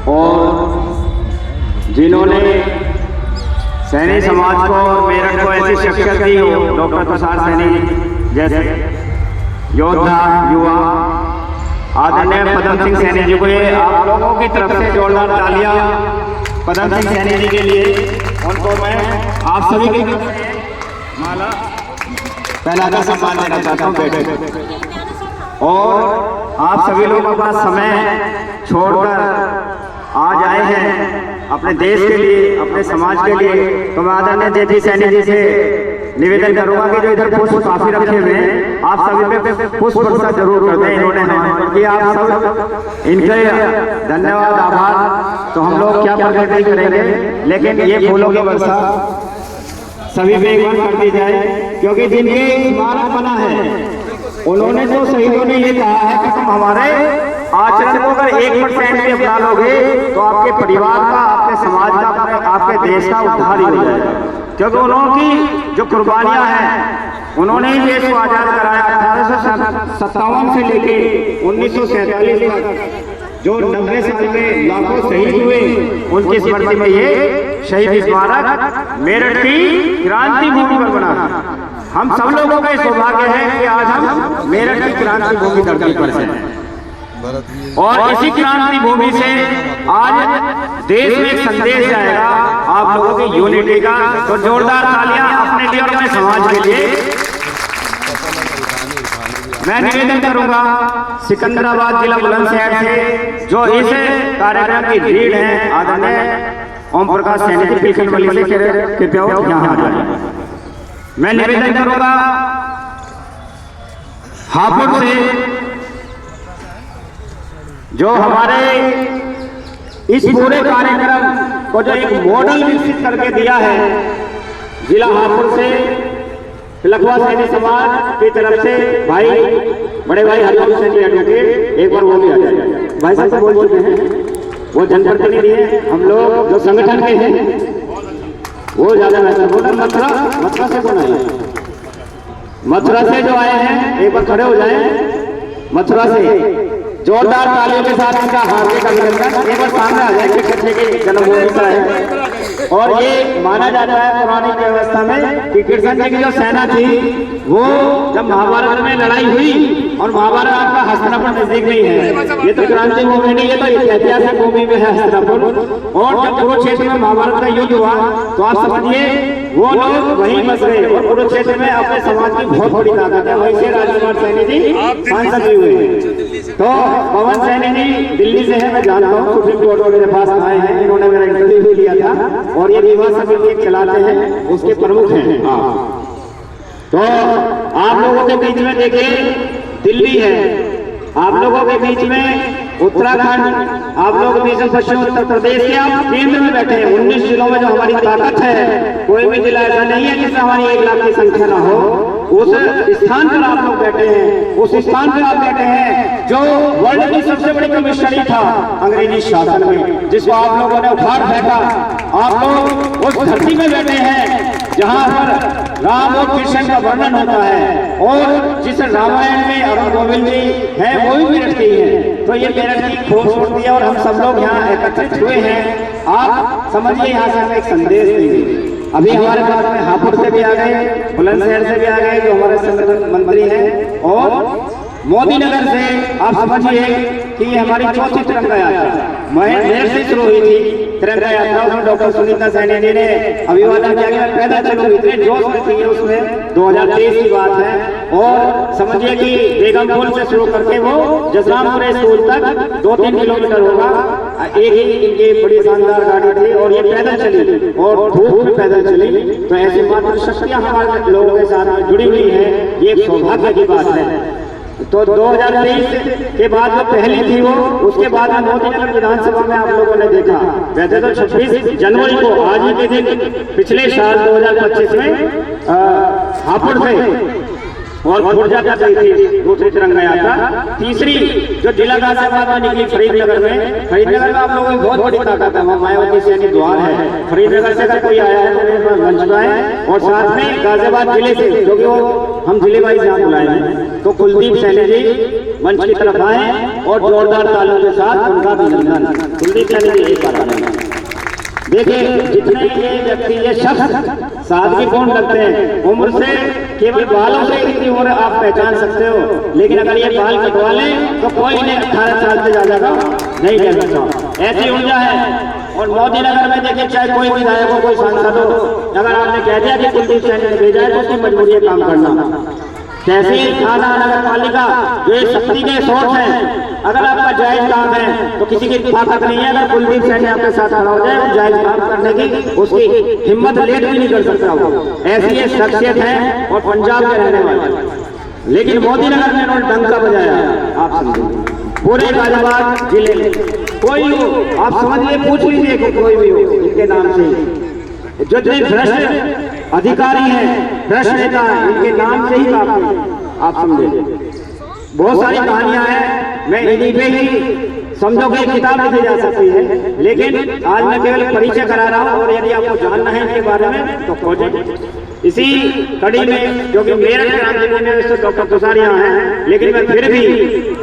और जिन्होंने सैनी समाज को और मेरठ को ऐसी शख्सियत दी हो, डॉक्टर तुषार सैनी जैसे योद्धा युवा आदरणीय पदम सिंह सैनी जी को, ये आप लोगों की तरफ से जोरदार तालियां पदम सिंह सैनी जी के लिए। उनको मैं आप सभी की माला पहनाकर सम्मान देना चाहता हूँ। बैठे और आप सभी लोग अपना समय छोड़कर आज आए हैं अपने देश के लिए, अपने समाज के लिए। तो मैं आदरणीय जेपी सैनी जी से निवेदन करूंगा कि जो इधर पुष्प काफी रखे हुए हैं, आप सभी पे पुष्प वर्षा जरूर कर दें। इन्होंने कि आप सब इनके धन्यवाद आभार तो हम लोग क्या प्रकट नहीं करेंगे, लेकिन ये फूलों की वर्षा सभी पे एक बार कर दी जाए, क्योंकि जिनके स्मारक बना है उन्होंने जो शहीदों ने ये कहा है कि तुम हमारे आचरण को अगर 1% भी अपना लोगे तो आपके परिवार का, आपके समाज का, आपके देश का उद्धार ही हो जाएगा। क्योंकि उन्होंने जो कुर्बानियां हैं, उन्होंने ही देश को आजाद कराया। 1857 से लेके 1947 तक जो 90 साल में लाखों शहीद हुए, उनकी स्मृति में ये शहीद स्मारक मेरठ की क्रांति भूमि पर बना। हम सब लोगों का सौभाग्य है कि आज हम मेरठ की क्रांति भूमि धरती पर हैं और इसी क्रांति भूमि से आज देश में एक संदेश जाएगा आप लोगों की यूनिटी का। तो जोरदार तालियां अपने लिए और अपने समाज के लिए। मैं निवेदन करूंगा सिकंदराबाद जिला बुलंदशहर से जो इस कार्यक्रम की लीड है आदरणीय ओम प्रकाश सैनी जी पिलखनवली से, कृपया यहाँ आ जाए। मैं निवेदन करूंगा हापुड़ से जो हमारे इस पूरे कार्यक्रम को जो एक मॉडल विकसित करके दिया है, जिला हापुड़ से लखवा सैनी समाज की तरफ से भाई बड़े भाई हरिओम सैनी एडवोकेट, एक बार वो भी आ जाए। भाई साहब से बोल चुके हैं, वो जनप्रतिनिधि है, हम लोग जो संगठन के हैं वो ज्यादा महत्वपूर्ण। मथुरा से कौन आए? मथुरा से जो आए हैं एक बार खड़े हो जाए। मथुरा से जोरदार तालियों के साथ इनका हार्दिक अभिनंदन। एक बार सामने आ जाए कि कृष्ण की जन्मभूमि का है। और ये माना जाता है पुरानी व्यवस्था में कि कृष्ण जी की जो सेना थी वो जब महाभारत में लड़ाई हुई, और महाभारत आपका हस्तिनापुर नजदीक नहीं है, ये तो क्रांति भूमि नहीं, ये तो ऐतिहासिक भूमि में है हस्तिनापुर। और जब कुरुक्षेत्र में महाभारत का युद्ध हुआ तो आप समझिए वो लोग वहीं बस गए और कुरुक्षेत्र में अपने समाज की बहुत बड़ी ताकत है। वहीं से राजकुमार सैनी जी सांसद भी हुए। तो पवन सैनी जी दिल्ली से है, मैं जानता हूँ, सुप्रीम कोर्ट में मेरे पास आए हैं, इन्होंने मेरा इंटरव्यू भी लिया था और ये विवाह समिति चलाते हैं, उसके प्रमुख हैं। तो आप लोगों के बीच में देखिए दिल्ली है, आप लोगों के बीच में उत्तराखंड, आप लोगों के बीच में पश्चिम उत्तर प्रदेश के आप केंद्र में बैठे हैं। 19 जिलों में जो हमारी ताकत है, कोई भी जिला ऐसा नहीं है जिसमें हमारी 1 लाख की संख्या ना हो। उस स्थान पर आप लोग बैठे हैं, उस स्थान पर आप बैठे हैं जो वर्ल्ड की सबसे बड़ी कमिश्नरी था अंग्रेजी शासन में, जिसको आप लोगों ने उखाड़ फेंका। आप लोग उस धरती में बैठे हैं जहां पर राम और कृष्ण का वर्णन होता है, और जिस रामायण में अरुण गोविंद जी है वो भी मेरठ के हैं। तो ये मेरठ की खूबसूरती है और हम सब लोग यहाँ एकत्रित हुए हैं। आप समझिए यहाँ से हमें एक संदेश देंगे। अभी हमारे पास में हापुड़ से भी आ गए, बुलंदशहर से भी आ गए जो हमारे संगठन मंत्री हैं, और मोदी नगर से आप समझिए कि ये हमारी चौथी तिरंगा यात्रा मेरठ से शुरू हुई थी। तिरंगा यात्रा उसमें डॉक्टर सुनीता सैनी जी ने अभिवादन किया गया, पैदल चलो, इतने जोश में थी उसमें। 2023 की बात है और समझिए कि बेगमपुर से शुरू करके वो जसरामपुर स्कूल तक 2-3 किलोमीटर होगा। एक ही इनकी बड़ी शानदार गाड़ी थी और ये पैदल चली और धूप में पैदल चली। तो ऐसी मात्र शक्तियां हमारे लोगों के साथ जुड़ी हुई है, ये सौभाग्य की बात है। तो 2023 के बाद जो पहली थी वो, उसके बाद में मोदी नगर विधानसभा में आप लोगों ने देखा। वैसे तो 26 जनवरी को आज ही के दिन पिछले साल 2025 में हापुड़ से और खुर्जा कर रही थी दूसरी तिरंगा यात्रा। तीसरी जो जिला गाजियाबाद में निकली फरीदनगर में, फरीदनगर में आप लोगों की बहुत बड़ी ताकत है, वहाँ मायावती सैनिक द्वार है। फरीदनगर से अगर कोई आया है तो मेरे पास मंच का है, और साथ में गाजियाबाद जिले से जो कि वो हम जिले वाइज यहाँ बुलाए हैं, तो कुलदीप सैनी जी मंच की तरफ आए और जोरदार तालियों के साथ उनका अभिनंदन। कुलदीप सैनी जी एक बार देखिए, जितने ये व्यक्ति ये शख्स सादगीपूर्ण लगते हैं, उम्र से केवल बालों से इतनी उम्र आप पहचान सकते हो, लेकिन अगर ये बाल कटवा लें तो कोई इन्हें 18 साल से ज्यादा का नहीं कह सकता। ऐसी ऊर्जा है। और मोदी नगर में देखिए, चाहे कोई विधायक हो, कोई सांसद हो, अगर आपने कह दिया कि कुलदीप सैनी ने भेजा है तो उसकी मजबूरी है काम करना। तहसील, थाना, नगर पालिका जो ये शक्ति के सोर्स हैं, अगर आपका जायज काम है तो किसी की ताकत नहीं है। अगर कुलदीप सैनी आपके साथ खड़ा हो जाए और जायज काम करने की उसकी हिम्मत लेट भी नहीं कर सकता वो, ऐसी ये शख्सियत है और पंजाब के रहने वाले। लेकिन मोदी नगर में उन्होंने डंका बजाया, आप समझिए पूरे गाजियाबाद जिले में कोई हो, आप समझिए, पूछ लीजिए कि कोई भी हो, इनके नाम से जितने भ्रष्ट अधिकारी हैं, भ्रष्ट नेता हैं, इनके नाम से ही काफी है। आप समझे, बहुत सारी कहानियां हैं, मैं इन्हीं पे ही समझो कि किताब लिखी जा सकती है, लेकिन आज मैं केवल परिचय करा रहा हूं। और यदि आपको जानना है इनके बारे में तो खोजें। इसी कड़ी में जो कि मेरठ में डॉक्टर तुषार यहाँ हैं, लेकिन मैं फिर भी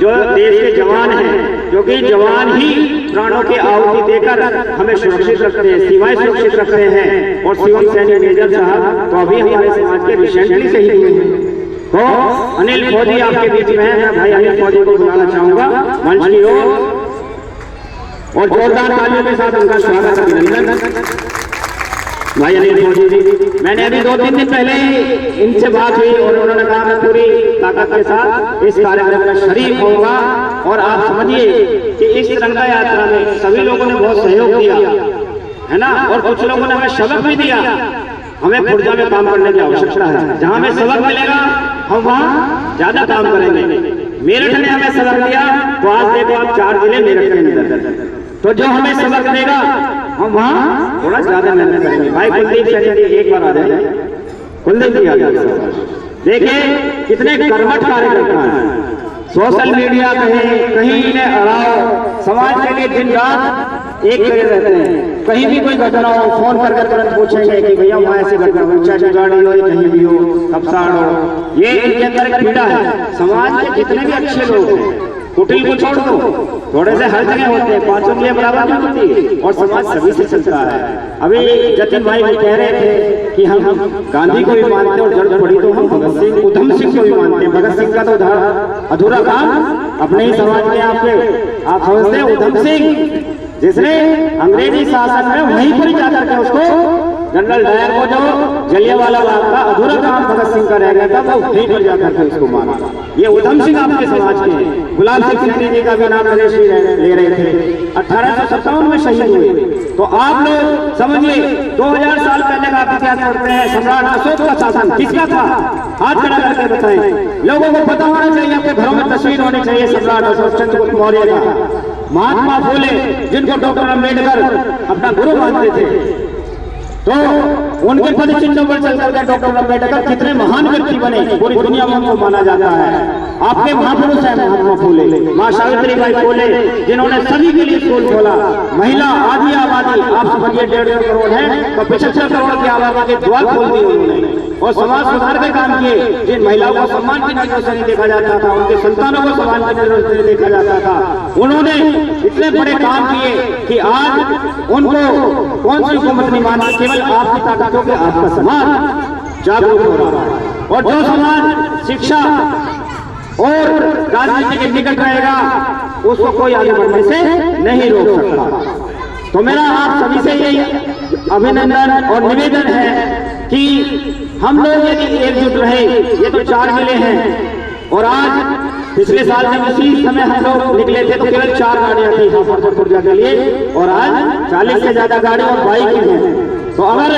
जो देश के जवान हैं, जो कि जवान ही प्राणों की आहुति देकर हमें सुरक्षित रखते हैं, सीमाएं सुरक्षित रखते हैं, और शिवम सैनी मेजर साहब तो अभी हमारे समाज के रिसेंटली शहीद हुए हैं। तो अनिल फौजी आपके बीच में है, मैं भाई अनिल फौजी को बुलाना चाहूंगा मंच की ओर, और जोरदार तालियों के साथ उनका स्वागत अभिनंदन। भाई अनिल फौजी जी, मैंने अभी 2-3 दिन पहले इनसे बात हुई और उन्होंने कहा मैं पूरी ताकत के साथ इस कार्यक्रम में शरीक होऊंगा। और आप समझिए कि इस तिरंगा यात्रा में सभी लोगों ने बहुत सहयोग दिया है ना, और कुछ लोगों ने हमें सबक भी दिया। हमें खुर्जा में काम करने की आवश्यकता है, जहां हमें सबक मिलेगा हम वहां ज्यादा काम करेंगे। मेरठ ने हमें सबक दिया, तो आज देखो आप 4 जिले मेरठ के अंदर, तो जो हमें सबक देगा हम वहां थोड़ा ज्यादा मेहनत करेंगे। भाई कुलदीप सैनी जी एक बार आ जाए, कुलदीप जी आ जाए। देखिए कितने कर्मठ कार्यकर्ता हैं, सोशल मीडिया कहीं इन्हें अड़ाओ, समाज के लिए दिन रात एक करे रहते हैं। कहीं भी कोई घटना हो फोन करके तुरंत पूछेंगे कि भैया वहाँ ऐसी घटना हुई, चाहे गाड़ी हो या कहीं भी हो, कब्साड़ हो, ये इनके अंदर एक पीड़ा है। समाज के जितने भी अच्छे लोग हैं, कुटिल को छोड़ दो, थोड़े से हर जगह होते हैं, 5 उंगलियां बराबर नहीं होती, और समाज सभी से चलता है। अभी जतिन भाई कह रहे थे कि हम गांधी को भी मानते हैं, और जरूरत पड़ी तो हम भगत सिंह, उधम सिंह को भी मानते हैं। भगत सिंह का तो अधूरा काम अपने ही समाज में आपके आप समझते हैं। उधम सिंह जिसने अंग्रेजी शासन में वहीं पर जाकर के उसको जनरल डायर को जो जलियांवाला बाग का अधूरा काम भगत सिंह का रह गया था, वो वहीं पर जाकर के उसको माना। ये उधम सिंह आपके समाज के हैं। गुलाब सिंह सैनी जी का भी नाम नरेश जी ले रहे थे, 1857 में शहीद हुए। तो आप लोग समझिए 2000 साल पहले का इतिहास पढ़ते हैं, सम्राट अशोक का शासन किसका था, हाथ खड़ा करके बताएं। लोगों को पता होना चाहिए, आपके घरों में तस्वीर होनी चाहिए सम्राट अशोक चंद्रगुप्त मौर्य का। महात्मा फूले जिनको डॉक्टर अम्बेडकर अपना गुरु मानते थे, तो उनके पद चिन्हों पर चलकर के डॉक्टर अम्बेडकर कितने महान व्यक्ति बने, पूरी दुनिया में उनको माना जाता है। आपके महापुरुष हैं महात्मा फूले, माँ सावित्रीबाई फूले, जिन्होंने सभी के लिए स्कूल खोला। महिला आधी आबादी आप समझिए 150 करोड़ है, तो 75 करोड़ की आबादी के द्वार खोल दिए उन्होंने, और समाज सुधार के काम किए। जिन महिलाओं को सम्मान की नजरों से नहीं देखा जाता था, उनके संतानों को सम्मान की नजरों से नहीं देखा जाता था, उन्होंने इतने बड़े काम किए कि आज उनको कौन सी हुकूमत नहीं मानती। केवल आपकी ताकतों के आपका समाज जागरूक हो रहा है, और जो समाज शिक्षा और राजनीति के निकट रहेगा उसको कोई आगे बढ़ने से नहीं रोक सकता। तो मेरा आप सभी से यही अभिनंदन और निवेदन है कि हम लोग यदि एकजुट रहे, ये तो 4 जिले हैं, और आज पिछले साल जब इसी समय हम लोग निकले थे तो केवल 4 गाड़ियां थी खुर्जा के लिए, और आज 40 से ज्यादा गाड़ी और बाइक हैं। तो अगर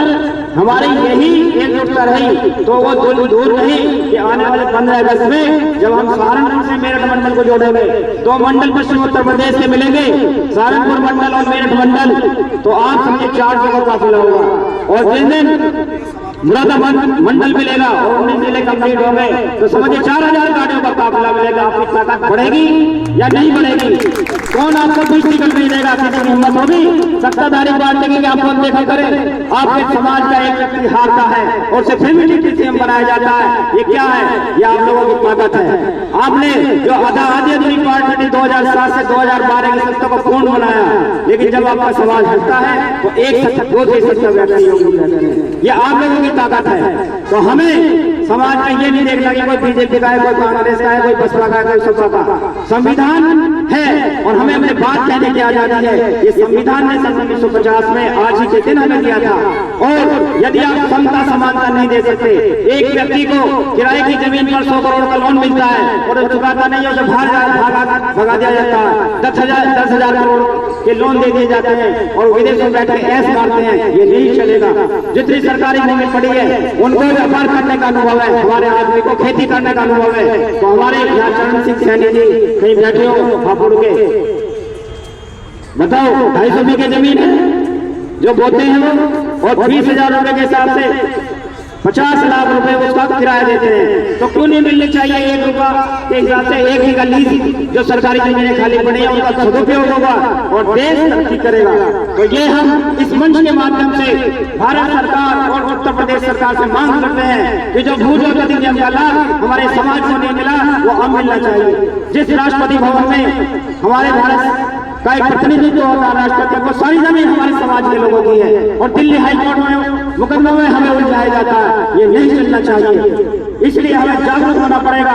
हमारी यही एकजुटता रही तो वो दूर नहीं कि आने वाले 15 अगस्त में जब हम सहारनपुर से मेरठ मंडल को जोड़ेंगे, 2 मंडल पश्चिम उत्तर प्रदेश के मिलेंगे, सहारनपुर मंडल और मेरठ मंडल, तो आप समझे 4 जगह काफिला होगा। और जिस दिन मुरादाबाद मंडल मिलेगा और 19 जिले कंप्लीट हो गए तो समझिए 4000 गाड़ियों का काफिला मिलेगा। आपकी ताकत बढ़ेगी या नहीं बढ़ेगी? कौन आपको कुछ टिकट नहीं देगा? किसी की हिम्मत होगी सत्ताधारी पार्टी की? आप कौन देखा करें, आपके समाज का एक व्यक्ति हारता है और उसे फेमिनिटी सीएम बनाया जाता है। ये क्या है? ये आप लोगों की ताकत है। आपने जो आधी अधूरी पार्टी 2007 से 2012 की सत्ता को पूर्ण बनाया, लेकिन जब आपका समाज हटता है तो एक सत्ता दो से सत्ता व्यक्ति होगी। ये आप लोगों की ताकत है। तो हमें समाज में ये नहीं देखना कि कोई बीजेपी का है, कोई कांग्रेस का है, कोई बसपा का है, कोई सपा का। संविधान है और हमें अपने बात कहने की आजादी है। ये संविधान ने सन 1950 में आज ही के दिन हमें दिया था। और यदि आप समता समानता नहीं दे सकते, एक व्यक्ति को किराए की जमीन पर 100 करोड़ का लोन मिलता है और चुकाता नहीं है, उसे भगा दिया जाता है। 10,000 करोड़ के लोन दे दिए जाते हैं और विदेशों में बैठे ऐस मारते हैं। ये नहीं चलेगा। जितनी सरकारी भूमि पड़ी है उनको व्यापार करने का अनुभव है, हमारे आदमी को खेती करने का अनुभव है। तो हमारे यहाँ चरण सिंह सैनी जी कहीं बैठे हो हापुड़ के, बताओ 250 बीघे जमीन है जो बोते हैं वो, और 20,000 रुपए के हिसाब से 50 लाख रुपए उसका किराया देते हैं। तो क्यों नहीं मिलनी चाहिए 1 रुपया के हिसाब से? एक ही गली जो सरकारी जमीनें खाली पड़ी है उनका सदुपयोग होगा और देश तरक्की करेगा। तो ये हम इस मंच के माध्यम से भारत सरकार और उत्तर प्रदेश सरकार से मांग करते हैं कि जो भूजल अधिनियम का लाभ हमारे समाज को नहीं मिला वो अब मिलना चाहिए। जिस राष्ट्रपति भवन में हमारे भारत का एक प्रतिनिधित्व होता है राष्ट्रपति, वो सारी जमीन हमारे समाज के लोगों की है और दिल्ली हाईकोर्ट में मुकदमों में हमें उलझाया जाता है। ये नहीं चलना चाहिए, इसलिए हमें जागरूक होना पड़ेगा।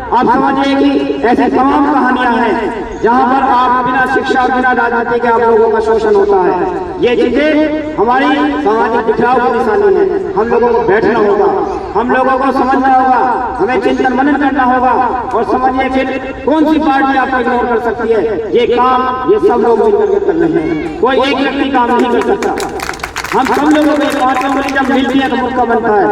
आप समझिए कि ऐसी तमाम कहानियां हैं जहां पर आप बिना शिक्षा और बिना राजनीति के आप लोगों का शोषण होता है। ये चीजें हमारी सामाजिक बिखराव की निशानी है। हम लोगों को बैठना होगा, हम लोगों को समझना होगा, हमें चिंतन मनन करना होगा और समझिए फिर कौन सी पार्टी आपको इग्नोर कर सकती है। ये काम ये सब लोग मिलकर कर रहे हैं, कोई एक व्यक्ति काम नहीं कर सकता। हम सब लोगों को 5 उंगली जब मिलती है तो मुक्का बनता है।